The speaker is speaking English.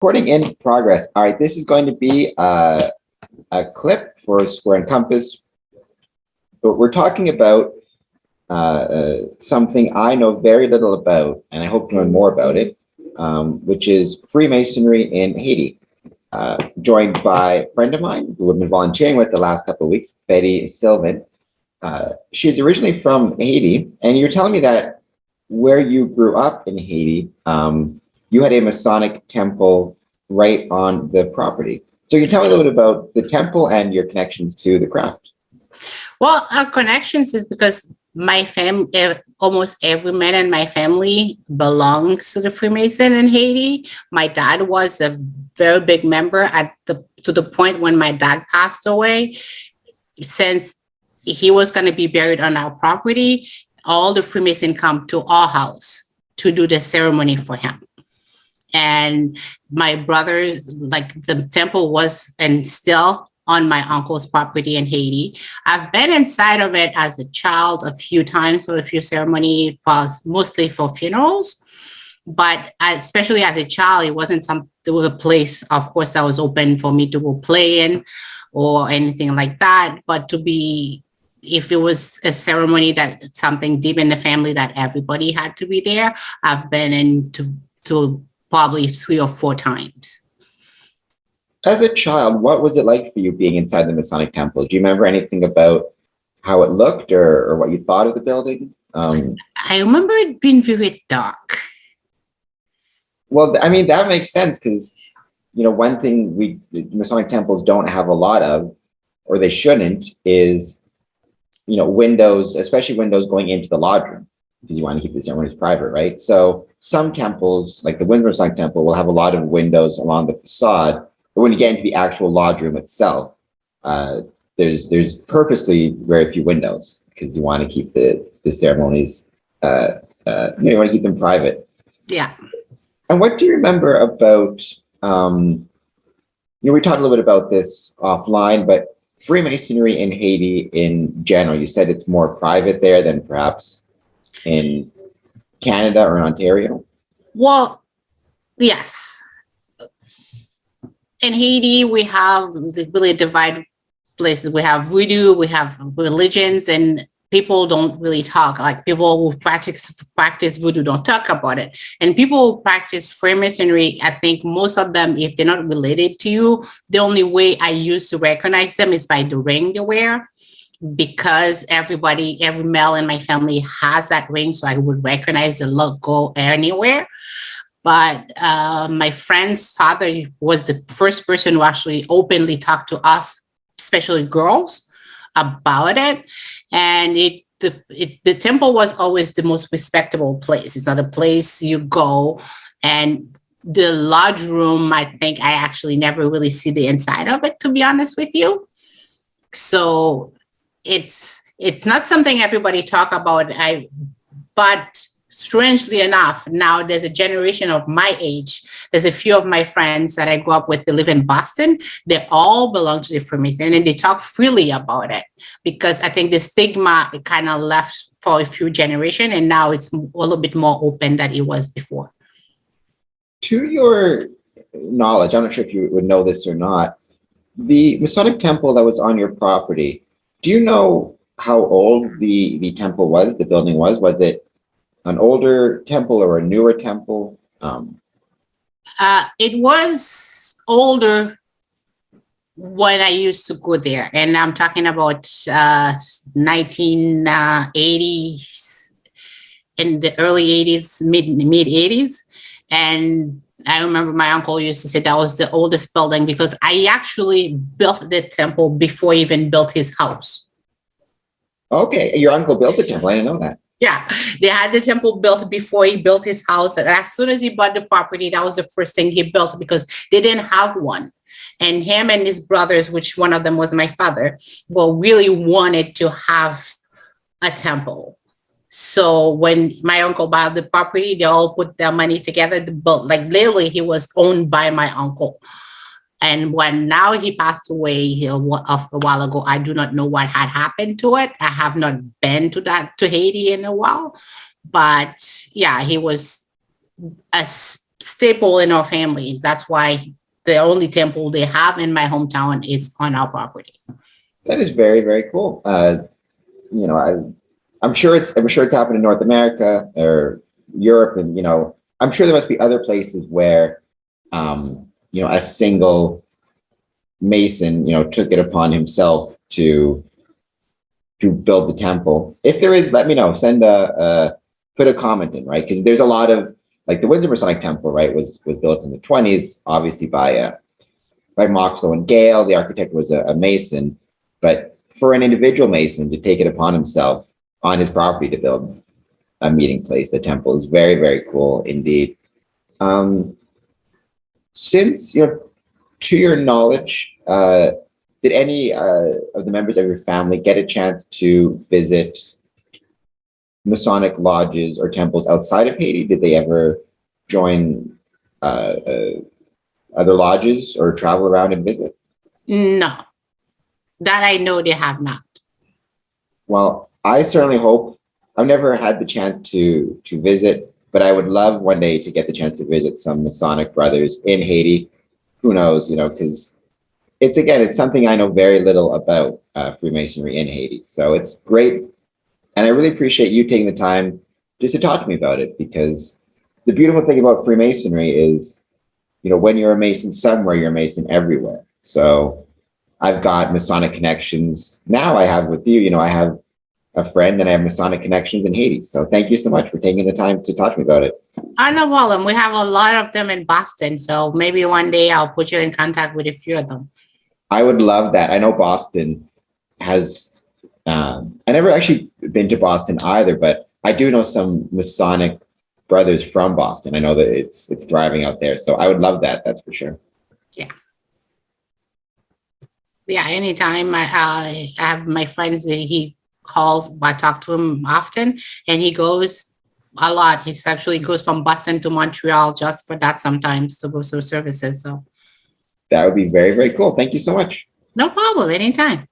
Recording in progress. All right, this is going to be a clip for Square and Compass, but we're talking about something I know very little about, and I hope to learn more about it, which is Freemasonry in Haiti. Joined by a friend of mine who I've been volunteering with the last couple of weeks, Betty Sylvain. She's originally from Haiti, and you're telling me that where you grew up in Haiti, you had a Masonic temple right on the property. So you tell me a little bit about the temple and your connections to the craft. Well, our connections is because my family, almost every man in my family belongs to the Freemason in Haiti. My dad was a very big member to the point when my dad passed away. Since he was going to be buried on our property, all the Freemason come to our house to do the ceremony for him. And my brothers, like the temple was and still on my uncle's property in Haiti. I've been inside of it as a child a few times for a few ceremonies, mostly for funerals. But especially as a child, it wasn't a place, of course, that was open for me to go play in or anything like that. But if it was a ceremony that something deep in the family that everybody had to be there, I've been in to probably 3 or 4 times. As a child, what was it like for you being inside the Masonic Temple? Do you remember anything about how it looked or what you thought of the building? I remember it being very dark. Well, I mean, that makes sense because, one thing Masonic temples don't have a lot of, or they shouldn't, is, windows, especially windows going into the lodge room, because you want to keep the ceremonies private, right? So some temples, like the Windsor Masonic Temple, will have a lot of windows along the facade, but when you get into the actual lodge room itself, there's purposely very few windows because you want to keep the ceremonies, you want to keep them private. Yeah. And what do you remember about, we talked a little bit about this offline, but Freemasonry in Haiti in general, you said it's more private there than perhaps in Canada or in Ontario? Well, yes. In Haiti, we have really divided places. We have voodoo, we have religions, and people don't really talk. Like people who practice voodoo don't talk about it. And people who practice Freemasonry, I think most of them, if they're not related to you, the only way I used to recognize them is by the ring they wear. Because every male in my family has that ring, so I would recognize the logo anywhere. But my friend's father was the first person who actually openly talked to us, especially girls, about it. And the temple was always the most respectable place. It's not a place you go. And the lodge room, I think I actually never really see the inside of it, to be honest with you. So it's not something everybody talk about. But strangely enough, now there's a generation of my age. There's a few of my friends that I grew up with that live in Boston. They all belong to the Freemason and they talk freely about it because I think the stigma kind of left for a few generations and now it's a little bit more open than it was before. To your knowledge, I'm not sure if you would know this or not, the Masonic Temple that was on your property, do you know how old the temple was, the building was? Was it an older temple or a newer temple? It was older when I used to go there. And I'm talking about 1980s, in the early 80s, mid 80s. And I remember my uncle used to say that was the oldest building because I actually built the temple before he even built his house. Okay, your uncle built the temple. I didn't know that. Yeah, they had the temple built before he built his house. And as soon as he bought the property, that was the first thing he built because they didn't have one. And him and his brothers, which one of them was my father, really wanted to have a temple. So when my uncle bought the property, they all put their money together to build. Like literally, he was owned by my uncle. And when now he passed away a while ago, I do not know what had happened to it. I have not been to Haiti in a while. But yeah, he was a staple in our families. That's why the only temple they have in my hometown is on our property. That is very, very cool. You know, I'm sure it's happened in North America or Europe, and you know, I'm sure there must be other places where, you know, a single Mason, you know, took it upon himself to build the temple. If there is, let me know. Send put a comment in, right? Because there's a lot of, like, the Windsor Masonic Temple, right, was built in the 20s, obviously by Moxlow and Gale. The architect was a Mason, but for an individual Mason to take it upon himself on his property to build a meeting place, a temple, is very, very cool indeed. Since, you know, to your knowledge, did any of the members of your family get a chance to visit Masonic lodges or temples outside of Haiti? Did they ever join other lodges or travel around and visit? No, that I know they have not. Well, I certainly hope. I've never had the chance to visit, but I would love one day to get the chance to visit some Masonic brothers in Haiti. Who knows, you know, because it's something I know very little about, Freemasonry in Haiti. So it's great. And I really appreciate you taking the time just to talk to me about it, because the beautiful thing about Freemasonry is, you know, when you're a Mason somewhere, you're a Mason everywhere. So I've got Masonic connections now. I have with you, you know, I have a friend and I have Masonic connections in Haiti. So thank you so much for taking the time to talk to me about it. No problem. We have a lot of them in Boston. So maybe one day I'll put you in contact with a few of them. I would love that. I know Boston has, I never actually been to Boston either, but I do know some Masonic brothers from Boston. I know that it's thriving out there. So I would love that. That's for sure. Yeah, anytime I have my friends, he calls, I talk to him often, and he goes a lot. He actually goes from Boston to Montreal just for that sometimes to go through services. So that would be very, very cool. Thank you so much. no problem, anytime.